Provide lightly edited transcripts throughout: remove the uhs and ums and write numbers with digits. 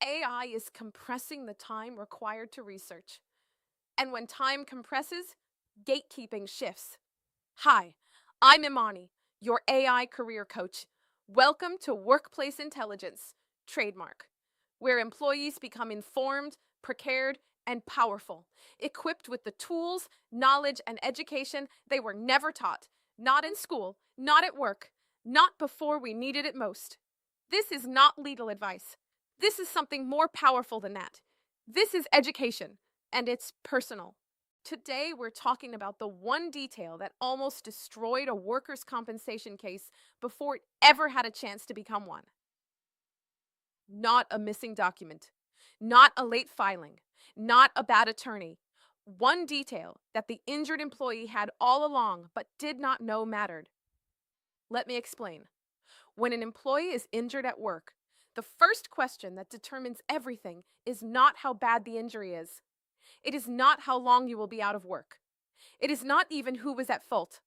AI is compressing the time required to research. And when time compresses, gatekeeping shifts. Hi, I'm Imani, your AI career coach. Welcome to Workplace Intelligence, trademark, where employees become informed, prepared, and powerful, equipped with the tools, knowledge, and education they were never taught, not in school, not at work, not before we needed it most. This is not legal advice. This is something more powerful than that. This is education, and it's personal. Today, we're talking about the one detail that almost destroyed a workers' compensation case before it ever had a chance to become one. Not a missing document, not a late filing, not a bad attorney. One detail that the injured employee had all along but did not know mattered. Let me explain. When an employee is injured at work, the first question that determines everything is not how bad the injury is. It is not how long you will be out of work. It is not even who was at fault.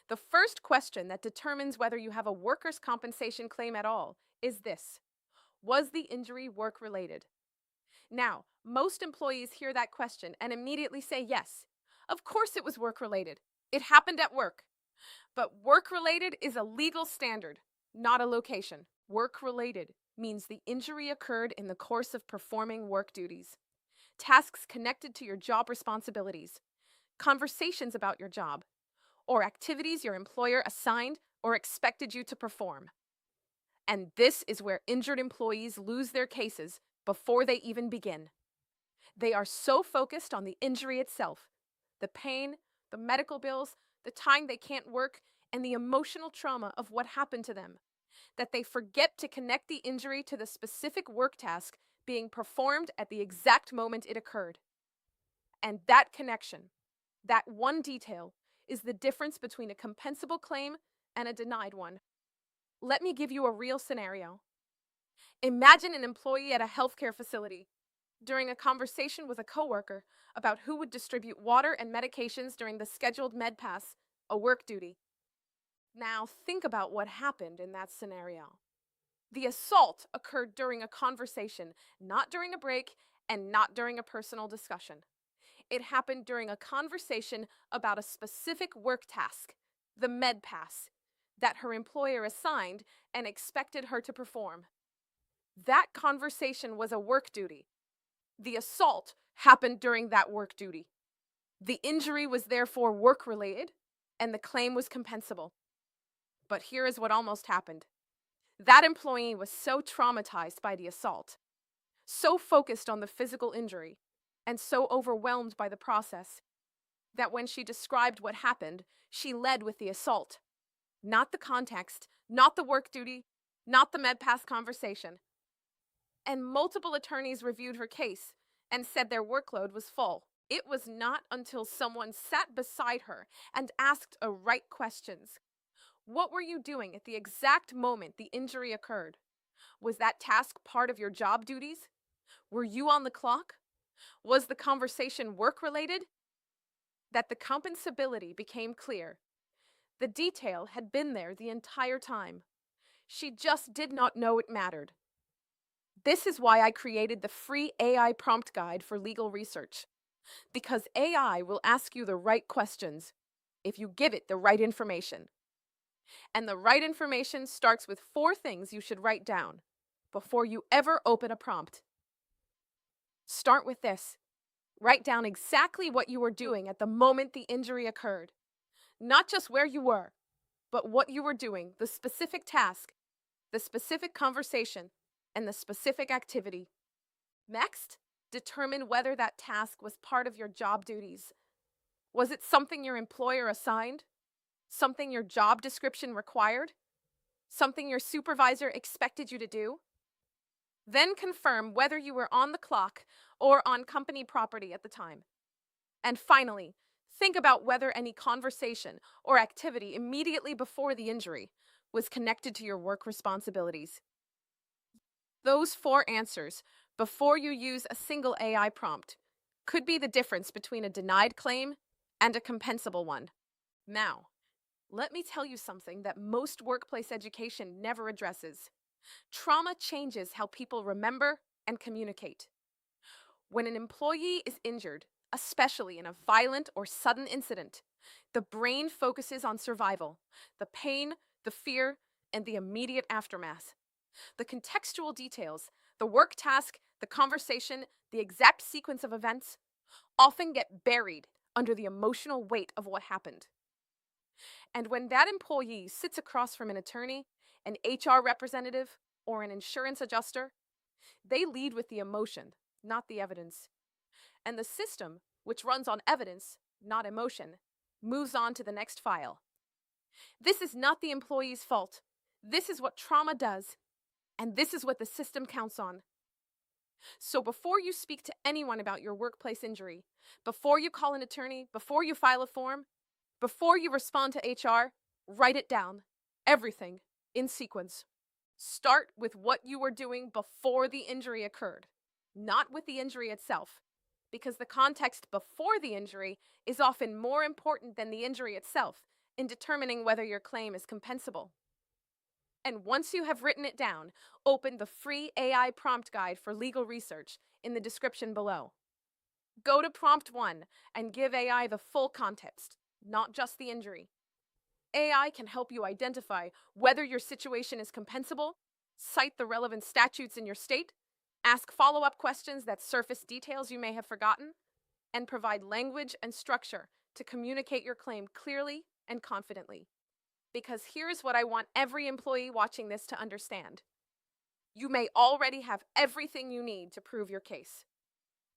The first question that determines whether you have a workers' compensation claim at all is this: was the injury work-related? Now, most employees hear that question and immediately say yes. Of course it was work-related. It happened at work. But work-related is a legal standard, not a location. Work-related means the injury occurred in the course of performing work duties, tasks connected to your job responsibilities, conversations about your job, or activities your employer assigned or expected you to perform. And this is where injured employees lose their cases before they even begin. They are so focused on the injury itself, the pain, the medical bills, the time they can't work, and the emotional trauma of what happened to them, that they forget to connect the injury to the specific work task being performed at the exact moment it occurred. And that connection, that one detail, is the difference between a compensable claim and a denied one. Let me give you a real scenario. Imagine an employee at a healthcare facility. During a conversation with a coworker about who would distribute water and medications during the scheduled med pass, a work duty. Now think about what happened in that scenario. The assault occurred during a conversation, not during a break, and not during a personal discussion. It happened during a conversation about a specific work task, the med pass, that her employer assigned and expected her to perform. That conversation was a work duty. The assault happened during that work duty. The injury was therefore work-related, and the claim was compensable. But here is what almost happened. That employee was so traumatized by the assault, so focused on the physical injury, and so overwhelmed by the process, that when she described what happened, she led with the assault. Not the context, not the work duty, not the MedPass conversation. And multiple attorneys reviewed her case and said their workload was full. It was not until someone sat beside her and asked the right questions. What were you doing at the exact moment the injury occurred? Was that task part of your job duties? Were you on the clock? Was the conversation work-related? That the compensability became clear. The detail had been there the entire time. She just did not know it mattered. This is why I created the free AI prompt guide for legal research. Because AI will ask you the right questions if you give it the right information. And the right information starts with 4 things you should write down before you ever open a prompt. Start with this. Write down exactly what you were doing at the moment the injury occurred. Not just where you were, but what you were doing, the specific task, the specific conversation, and the specific activity. Next, determine whether that task was part of your job duties. Was it something your employer assigned? Something your job description required? Something your supervisor expected you to do? Then confirm whether you were on the clock or on company property at the time. And finally, think about whether any conversation or activity immediately before the injury was connected to your work responsibilities. Those 4 answers, before you use a single AI prompt, could be the difference between a denied claim and a compensable one. Now, let me tell you something that most workplace education never addresses. Trauma changes how people remember, and communicate. When an employee is injured, especially in a violent or sudden incident, the brain focuses on survival, the pain, the fear, and the immediate aftermath. The contextual details, the work task, the conversation, the exact sequence of events, often get buried under the emotional weight of what happened. And when that employee sits across from an attorney, an HR representative, or an insurance adjuster, they lead with the emotion, not the evidence. And the system, which runs on evidence, not emotion, moves on to the next file. This is not the employee's fault. This is what trauma does. And this is what the system counts on. So before you speak to anyone about your workplace injury, before you call an attorney, before you file a form, before you respond to HR, write it down. Everything in sequence. Start with what you were doing before the injury occurred, not with the injury itself, because the context before the injury is often more important than the injury itself in determining whether your claim is compensable. And once you have written it down, open the free AI prompt guide for legal research in the description below. Go to prompt 1 and give AI the full context, not just the injury. AI can help you identify whether your situation is compensable, cite the relevant statutes in your state, ask follow-up questions that surface details you may have forgotten, and provide language and structure to communicate your claim clearly and confidently. Because here's what I want every employee watching this to understand. You may already have everything you need to prove your case.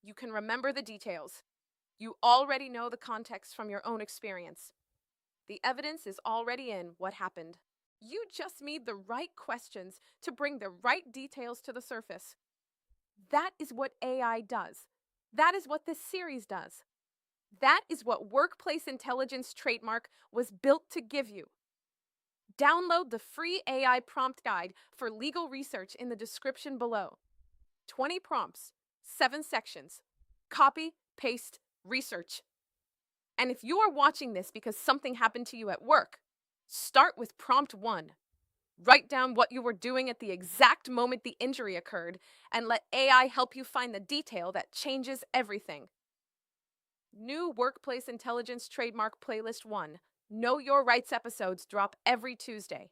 You can remember the details. You already know the context from your own experience. The evidence is already in what happened. You just need the right questions to bring the right details to the surface. That is what AI does. That is what this series does. That is what Workplace Intelligence Trademark was built to give you. Download the free AI prompt guide for legal research in the description below. 20 prompts, 7 sections. Copy, paste, research. And if you are watching this because something happened to you at work, start with prompt 1. Write down what you were doing at the exact moment the injury occurred and let AI help you find the detail that changes everything. New Workplace Intelligence Trademark Playlist 1. Know Your Rights episodes drop every Tuesday.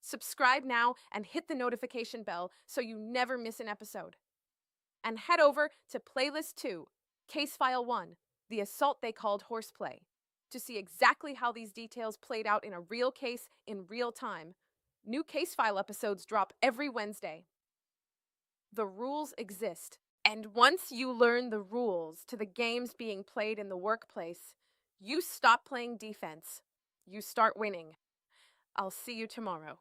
Subscribe now and hit the notification bell so you never miss an episode. And head over to Playlist 2, Case File 1, The Assault They Called Horseplay, to see exactly how these details played out in a real case in real time. New Case File episodes drop every Wednesday. The rules exist, and once you learn the rules to the games being played in the workplace, you stop playing defense. You start winning. I'll see you tomorrow.